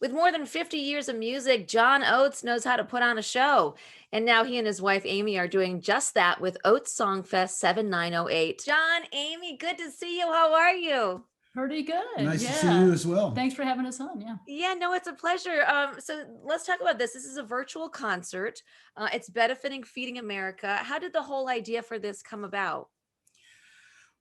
With more than 50 years of music, John Oates knows how to put on a show. And now he and his wife, Aimee, are doing just that with Oates Song Fest 7908. John, Aimee, good to see you. How are you? Pretty good. Nice to see Yeah. you as well. Thanks for having us on. Yeah. Yeah, no, it's a pleasure. So let's talk about this. This is a virtual concert. It's benefiting Feeding America. How did the whole idea for this come about?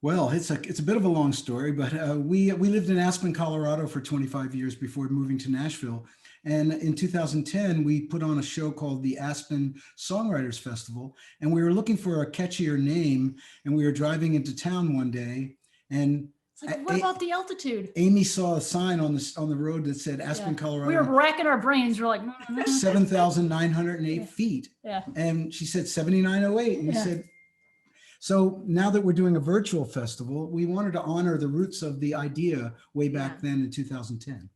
Well, it's a bit of a long story, but we lived in Aspen, Colorado for 25 years before moving to Nashville. And in 2010, we put on a show called the Aspen Songwriters Festival, and we were looking for a catchier name. And we were driving into town one day, and It's like, what about the altitude? Aimee saw a sign on the road that said Aspen, Yeah. Colorado. We were racking our brains. We're like, 7,908 feet. Yeah. And she said 7908. And we Yeah. said, so now that we're doing a virtual festival, we wanted to honor the roots of the idea way back then in 2010.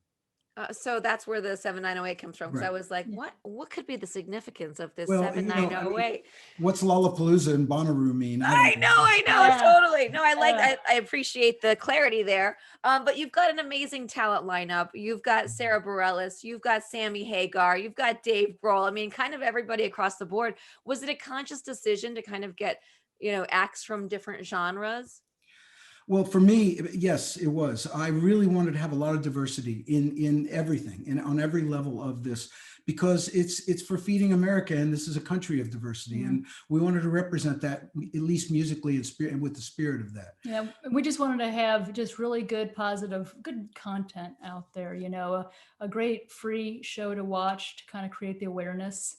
So that's where the 7908 comes from. Because I Right. was like, what could be the significance of this Well, 7908? What's Lollapalooza and Bonnaroo mean? I know, Yeah. totally. No, Yeah. I appreciate the clarity there. But you've got an amazing talent lineup. You've got Sara Bareilles, you've got Sammy Hagar, you've got Dave Grohl. I mean, kind of everybody across the board. Was it a conscious decision to kind of get, acts from different genres? Well, for me, yes, it was. I really wanted to have a lot of diversity in everything and on every level of this, because it's for Feeding America, and this is a country of diversity, and we wanted to represent that, at least musically and spirit, and with the spirit of that. Yeah, we just wanted to have just really good, positive, good content out there. A great free show to watch to kind of create the awareness.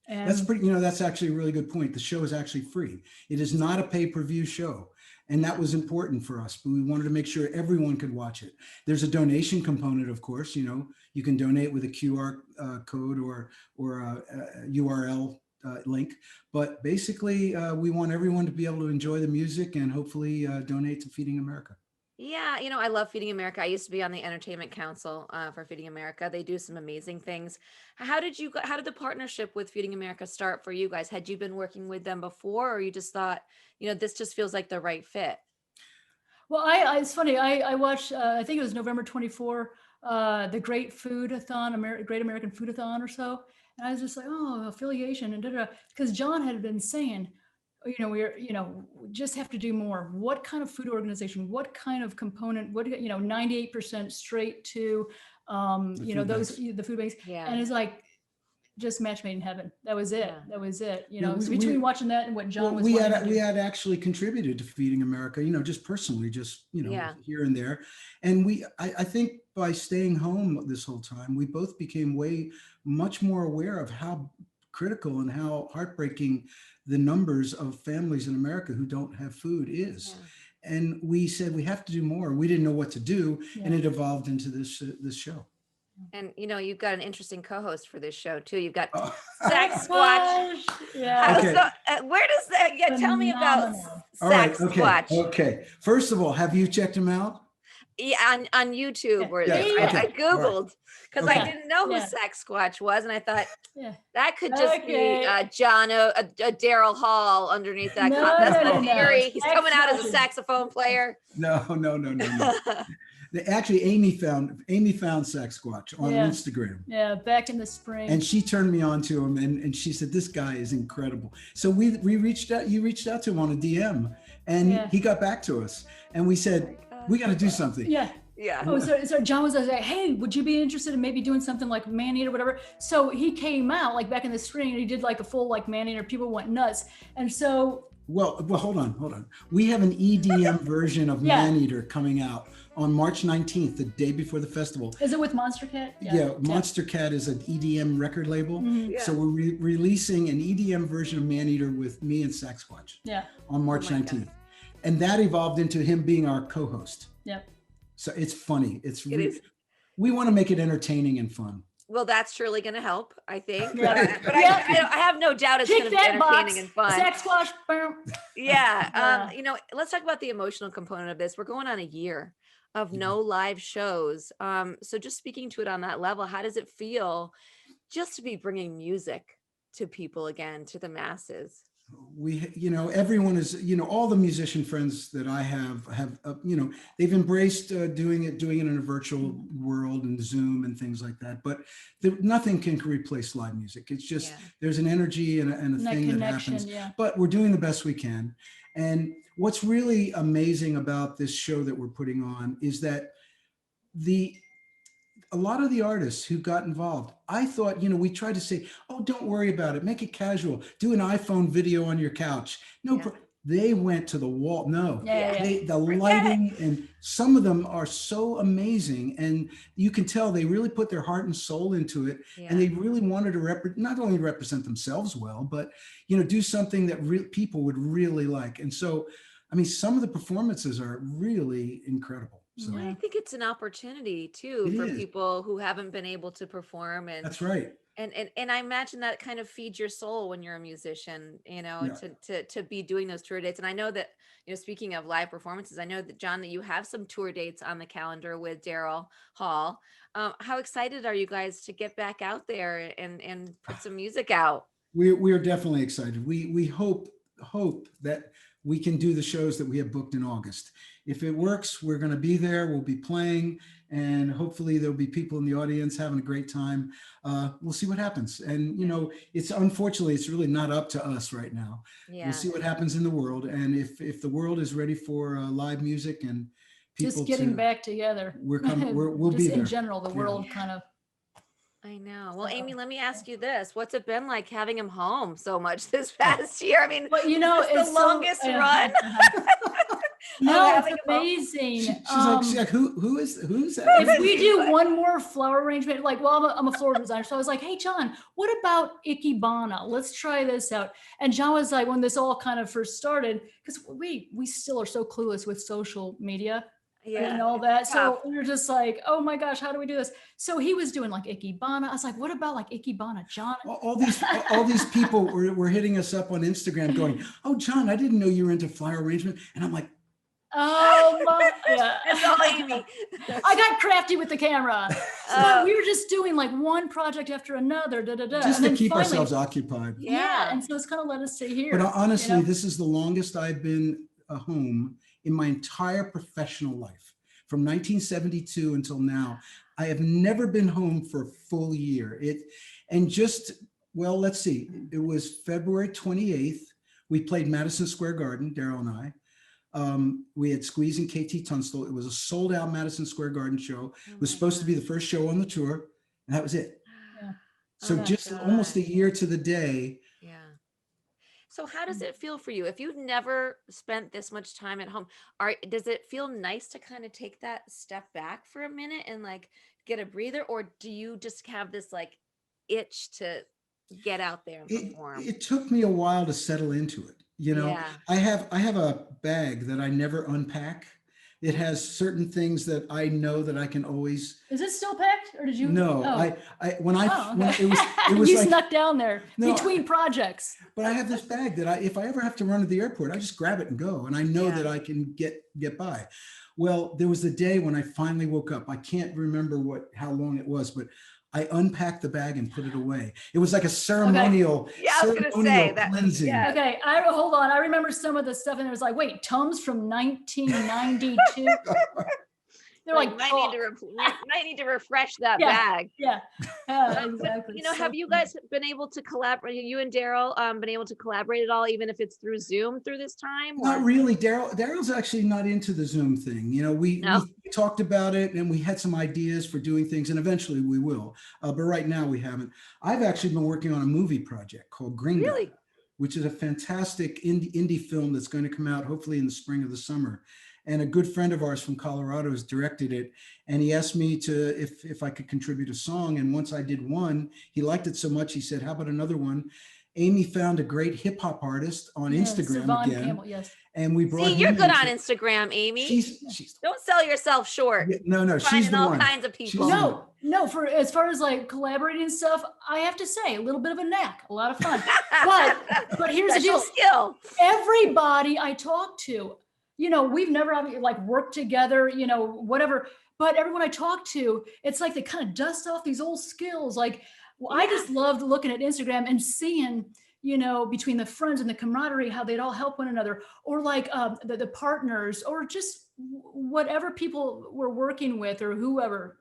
And That's actually a really good point. The show is actually free. It is not a pay-per-view show. And that was important for us, but we wanted to make sure everyone could watch it. There's a donation component, of course. You can donate with a QR code or a URL link. But basically, we want everyone to be able to enjoy the music and hopefully donate to Feeding America. Yeah, I love Feeding America. I used to be on the Entertainment Council for Feeding America. They do some amazing things. How did the partnership with Feeding America start for you guys? Had you been working with them before, or you just thought, this just feels like the right fit? Well, it's funny. I watched. I think it was November 24, the Great Foodathon, Great American Foodathon or so. And I was just like, oh, affiliation and because John had been saying, we just have to do more. What kind of food organization? What kind of component? 98% straight to, the food banks. Yeah. And it's like, just match made in heaven. That was it. Yeah. That was it. Yeah, between watching that and what John was we wanting to do. had actually contributed to Feeding America, just personally, Yeah. here and there. And I think by staying home this whole time, we both became much more aware of how critical and how heartbreaking the numbers of families in America who don't have food is. Yeah. And we said we have to do more. We didn't know what to do, and it evolved into this show. And you've got an interesting co-host for this show too. You've got Oh. Sasquatch. Yeah. Okay. Where does that? Yeah, tell me about Phenomenal. All right. Sasquatch. Okay. First of all, have you checked him out? Yeah, on YouTube, where Yeah, I okay. Googled because I Okay. didn't know who Yeah. Sasquatch was, and I thought Yeah. that could just Okay. be John, a Daryl Hall underneath that. No, That's no, the no. theory. He's coming out as a Sasquatch is- saxophone player. No. Actually, Aimee found Sasquatch on Yeah. Instagram. Yeah, back in the spring. And she turned me on to him, and she said, "This guy is incredible." So we reached out. You reached out to him on a DM, and Yeah. he got back to us, and we said, "We got to do something." Yeah. Yeah. Oh, so John was like, hey, would you be interested in maybe doing something like Man-Eater, whatever? So he came out like back in the spring, and he did like a full like Man-Eater. People went nuts, and so Well, hold on. We have an EDM version of Yeah. Maneater coming out on March 19th, the day before the festival. is it with Monster Cat? Yeah, Monster Cat is an EDM record label. Mhm. So we're releasing an EDM version of Maneater with me and Sasquatch Yeah. on March my 19th. And that evolved into him being our co-host. Yep. So it's funny. It is. We want to make it entertaining and fun. Well, that's surely going to help, I think. Yeah. But Yeah. I have no doubt it's Kick going to be that box. entertaining and fun. Sasquatch. Boom. Yeah. Yeah. Let's talk about the emotional component of this. We're going on a year of no live shows. So just speaking to it on that level, how does it feel just to be bringing music to people again, to the masses? everyone is, all the musician friends that I have, they've embraced doing it in a virtual world and Zoom and things like that. But nothing can replace live music. It's just, Yeah. there's an energy and a And that thing that connection, happens, yeah. but we're doing the best we can. And what's really amazing about this show that we're putting on is that a lot of the artists who got involved, I thought, we tried to say, oh, don't worry about it. Make it casual. Do an iPhone video on your couch. No, Yeah. they went to the wall. No, Yeah. the lighting, and some of them are so amazing. And you can tell they really put their heart and soul into it. Yeah. And they really wanted to not only represent themselves well, but, do something that people would really like. And so, I mean, some of the performances are really incredible. So Well, I think it's an opportunity too It for is. people who haven't been able to perform, and that's right. and I imagine that kind of feeds your soul when you're a musician, Yeah. to be doing those tour dates. And I know that, speaking of live performances, I know that, John, that you have some tour dates on the calendar with Daryl Hall. How excited are you guys to get back out there and put some music out? We are definitely excited. We hope that we can do the shows that we have booked in August. If it works, we're going to be there. We'll be playing, and hopefully there'll be people in the audience having a great time. We'll see what happens. And unfortunately, it's really not up to us right now. Yeah. We'll see what happens in the world, and if the world is ready for live music and people Just getting back together. we'll be Just there. in general, the world kind of. I know. Well, So, Aimee, let me ask you this. What's it been like having him home so much this past year? I mean, But is this the longest run? No, it's having a ball. amazing. She's like, who's that? If we do one more flower arrangement, I'm a floral designer, so I was like, hey, John, what about Ikebana? Let's try this out. And John was like, when this all kind of first started, because we still are so clueless with social media and all that. So we were just like, oh my gosh, how do we do this? So he was doing like Ikebana. I was like, what about like Ikebana, John? All these people were hitting us up on Instagram going, oh, John, I didn't know you were into flower arrangement. And I'm like, oh my, yeah. It's all Aimee. I got crafty with the camera. But we were just doing like one project after another, just to keep ourselves occupied. Yeah. And so it's kind of let us stay here. But honestly, this is the longest I've been home in my entire professional life. From 1972 until now, I have never been home for a full year. Let's see, it was February 28th. We played Madison Square Garden, Daryl and I. We had Squeeze and KT Tunstall. It was a sold out Madison Square Garden show. It was supposed to be the first show on the tour, and that was it. Yeah. So just almost a year to the day. Yeah. So how does it feel for you? If you've never spent this much time at home, does it feel nice to kind of take that step back for a minute and like get a breather? Or do you just have this like itch to get out there and perform? It took me a while to settle into it. I have a bag that I never unpack. It has certain things that I know that I can always. Is it still packed, or did you? No, when it was you like, snuck down there between projects. But I have this bag that if I ever have to run to the airport, I just grab it and go, and I know that I can get by. Well, there was the day when I finally woke up. I can't remember how long it was, but I unpacked the bag and put it away. It was like a ceremonial, I was going to say that. cleansing. Yeah. Okay, hold on. I remember some of the stuff, and it was like, wait, Tums from 1992. They're like, might need to refresh that bag. Yeah, exactly. Have you guys been able to collaborate? You and Daryl been able to collaborate at all, even if it's through Zoom through this time? Not really. Daryl's actually not into the Zoom thing. We talked about it, and we had some ideas for doing things, and eventually we will. But right now we haven't. I've actually been working on a movie project called Gringo, which is a fantastic indie film that's going to come out hopefully in the spring of the summer. And a good friend of ours from Colorado has directed it. And he asked me if I could contribute a song. And once I did one, he liked it so much, he said, how about another one? Aimee found a great hip hop artist on Instagram Savon again. Campbell, yes. And we brought you're good on Instagram, Aimee. She's Don't sell yourself short. No, she's the all one. Kinds of people. No, for as far as like collaborating and stuff, I have to say a little bit of a knack, a lot of fun. But here's the deal. Skill. Everybody I talk to, we've never like worked together, whatever. But everyone I talk to, it's like they kind of dust off these old skills. Like, I just loved looking at Instagram and seeing, you know, between the friends and the camaraderie, how they'd all help one another, or like the partners, or just whatever people were working with or whoever,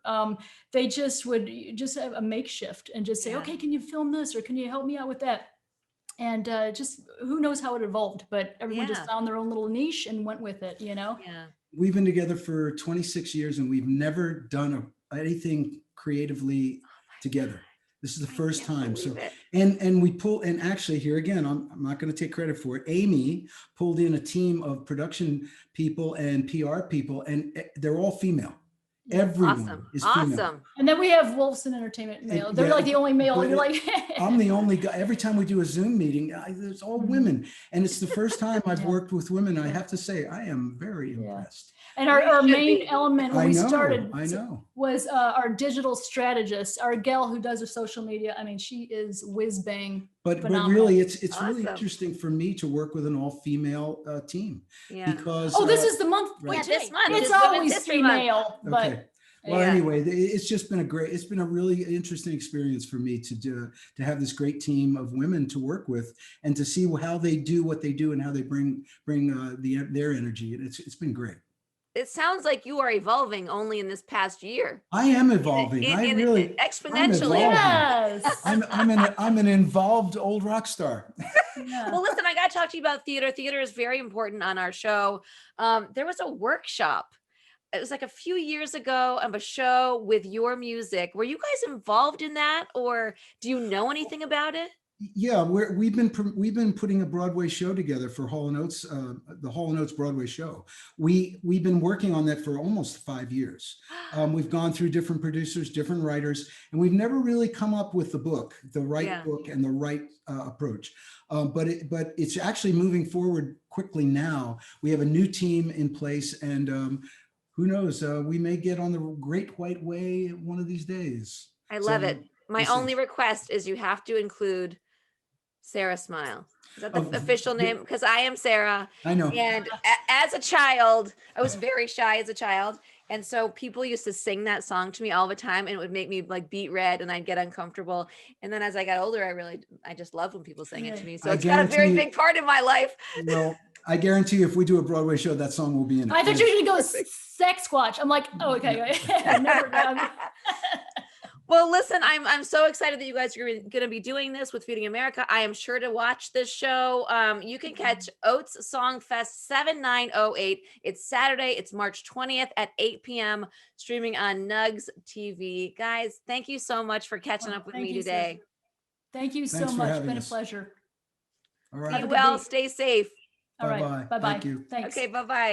they just would just have a makeshift and just say, Yeah. okay, can you film this, or can you help me out with that? And just who knows how it evolved, but everyone Yeah. just found their own little niche and went with it, you know? Yeah. We've been together for 26 years and we've never done anything creatively together. This is the first time. So, and we pull, and actually here again, I'm not going to take credit for it. Aimee pulled in a team of production people and PR people, and they're all female. Yeah. Everyone is female. Awesome. And then we have Wolfson Entertainment male. They're Yeah, like the only male. but You're like, I'm the only guy. Every time we do a Zoom meeting, it's all women. And it's the first time I've Yeah. worked with women. I have to say, I am very impressed. And You our should main be. element when I we know, started I know. was our digital strategist, our gal who does our social media. I mean, she is whiz bang. But phenomenal. really, it's really Awesome. interesting for me to work with an all-female team. Yeah. Because Oh, this is the month. right. Yeah, this month It's is Women's always History Month. female, but okay. Well, Yeah. anyway, it's just been it's been a really interesting experience for me to have this great team of women to work with and to see how they do what they do and how they bring their energy. And it's been great. It sounds like you are evolving only in this past year. I am evolving. Exponentially. yes. I'm an involved old rock star. Yeah. Well, listen, I got to talk to you about theater. Theater is very important on our show. There was a workshop. It was like a few years ago of a show with your music. Were you guys involved in that, or do you know anything about it? Yeah, we've been putting a Broadway show together for Hall & Oates, the Hall & Oates Broadway show. We've been working on that for almost 5 years. We've gone through different producers, different writers, and we've never really come up with the right book and the right approach. But it's actually moving forward quickly now. We have a new team in place, and who knows, we may get on the Great White Way one of these days. I love it. My we'll see. only request is you have to include Sarah Smile. Is that the official name? Because I am Sarah. I know. And as a child, I was very shy as a child. And so people used to sing that song to me all the time, and it would make me like beat red and I'd get uncomfortable. And then as I got older, I just loved when people sang it to me. So it's got a very big part in my life. Well, I guarantee you, if we do a Broadway show, that song will be in it. I thought you were going to go sex squatch. I'm like, oh, okay. Never. Well, listen, I'm so excited that you guys are going to be doing this with Feeding America. I am sure to watch this show. You can catch Oates Song Fest 7908. It's Saturday. It's March 20th at 8 p.m. streaming on Nugs TV. Guys, thank you so much for catching up with me today. Thank you so Thanks for much. It's having been us. a pleasure. All right. Be well. Stay safe. All right. Bye-bye. Bye-bye. Thank you. Thanks. Okay, bye-bye.